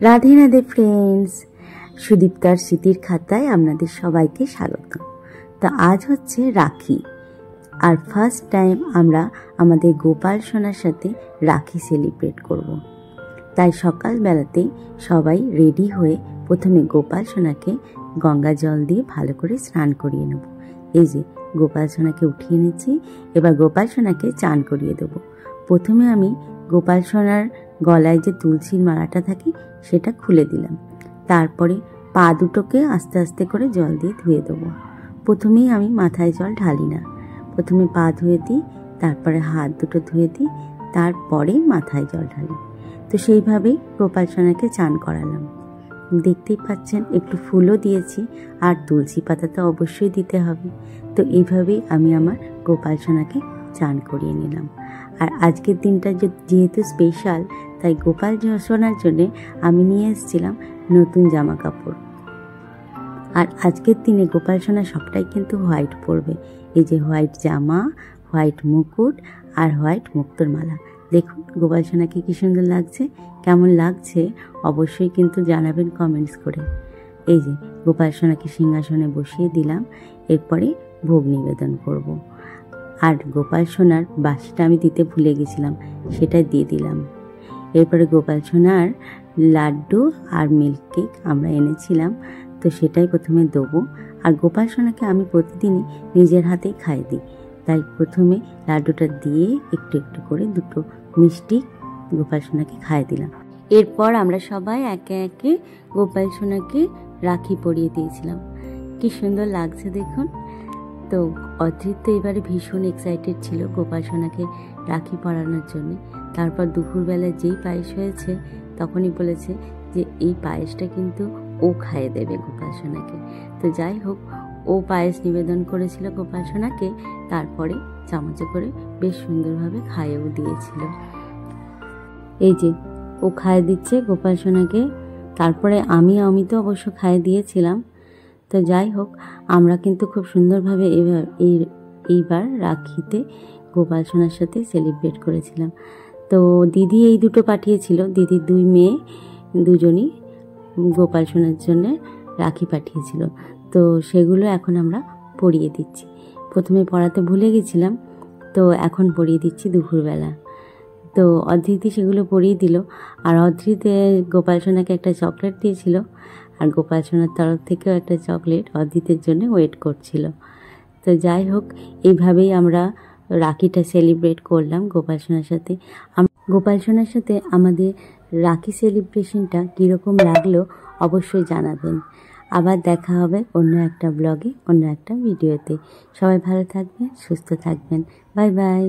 Radhe Radhe friends, সুদীপ্তার স্মৃতির খাতায় আপনাদের সবাইকে স্বাগত। তো আজ হচ্ছে রাখি, আর ফার্স্ট টাইম আমরা আমাদের গোপাল সোনার সাথে রাখি সেলিব্রেট করব। তাই সকালবেলাতেই সবাই রেডি হয়ে প্রথমে গোপাল সোনাকে গঙ্গা জল দিয়ে ভালো করে স্নান করিয়ে নেব। এই যে গোপাল সোনাকে উঠিয়ে নিচ্ছি, এবার গোপাল সোনাকে চান করিয়ে দেব। প্রথমে আমি গোপাল সোনার গলায় যে তুলসীর মালাটা থাকে সেটা খুলে দিলাম, তারপরে পা দুটোকে আস্তে আস্তে করে জল দিয়ে ধুয়ে দেবো। প্রথমেই আমি মাথায় জল ঢালি না, প্রথমে পা ধুয়ে দিই, তারপরে হাত দুটো ধুয়ে দিই, তারপরে মাথায় জল ঢালি। তো সেইভাবেই গোপাল সোনাকে চান করালাম। দেখতেই পাচ্ছেন একটু ফুলও দিয়েছি, আর তুলসী পাতা তো অবশ্যই দিতে হবে। তো এইভাবেই আমি আমার গোপাল সোনাকে চান করিয়ে নিলাম। আর আজকের দিনটা যেহেতু স্পেশাল, তাই গোপাল সোনার জন্যে আমি নিয়ে এসেছিলাম নতুন জামা কাপড়। আর আজকের দিনে গোপাল সোনা সবটাই কিন্তু হোয়াইট পরবে। এই যে হোয়াইট জামা, হোয়াইট মুকুট আর হোয়াইট মুক্তোর মালা। দেখুন গোপাল সোনাকে কি সুন্দর লাগছে। কেমন লাগছে অবশ্যই কিন্তু জানাবেন কমেন্টস করে। এই যে গোপাল সোনাকে সিংহাসনে বসিয়ে দিলাম, এরপরে ভোগ নিবেদন করব। আর গোপাল সোনার বাসিটা আমি দিতে ভুলে গেছিলাম, সেটা দিয়ে দিলাম। এরপরে গোপাল সোনার লাড্ডু আর মিল্ক কেক আমরা এনেছিলাম, তো সেটাই প্রথমে দেবো। আর গোপাল সোনাকে আমি প্রতিদিনই নিজের হাতেই খাই দিই, তাই প্রথমে লাড্ডুটা দিয়ে একটু একটু করে দুটো মিষ্টি গোপাল সোনাকে খাইয়ে দিলাম। এরপর আমরা সবাই একে একে গোপাল সোনাকে রাখি পরিয়ে দিয়েছিলাম। কি সুন্দর লাগছে দেখুন। তো অদ্রিত তো এবারে ভীষণ এক্সাইটেড ছিল গোপাল সোনাকে রাখি পরানোর জন্য। তারপর দুপুরবেলায় যেই পায়েস হয়েছে তখনই বলেছে যে এই পায়েসটা কিন্তু ও খাইয়ে দেবে গোপাল সোনাকে। তো যাই হোক, ও পায়েস নিবেদন করেছিল গোপাল সোনাকে, তারপরে চামচে করে বেশ সুন্দরভাবে খাইয়েও দিয়েছিল। এই যে ও খাইয়ে দিচ্ছে গোপাল সোনাকে, তারপরে আমি তো অবশ্য খাইয়ে দিয়েছিলাম। তো যাই হোক, আমরা কিন্তু খুব সুন্দরভাবে এইবার রাখিতে গোপাল সোনার সাথে সেলিব্রেট করেছিলাম। তো দিদি এই দুটো পাঠিয়েছিল, দিদির দুই মেয়ে দুজনই গোপাল সোনার জন্য রাখি পাঠিয়েছিল। তো সেগুলো এখন আমরা পরিয়ে দিচ্ছি। প্রথমে পরাতে ভুলে গেছিলাম, তো এখন পরিয়ে দিচ্ছি দুপুরবেলা। তো অদ্রিতি সেগুলো পরিয়ে দিল। আর অদ্রিতে গোপাল সোনাকে একটা চকলেট দিয়েছিল, আর গোপাল সোনার তরফ থেকেও একটা চকলেট অদ্রিতের জন্য ওয়েট করছিল। তো যাই হোক, এইভাবেই আমরা রাখিটা সেলিব্রেট করলাম গোপাল সোনার সাথে। গোপাল সোনার সাথে আমাদের রাখি সেলিব্রেশনটা কীরকম লাগলো অবশ্যই জানাবেন। আবার দেখা হবে অন্য একটা ব্লগে, অন্য একটা ভিডিওতে। সবাই ভালো থাকবেন, সুস্থ থাকবেন। Bye bye.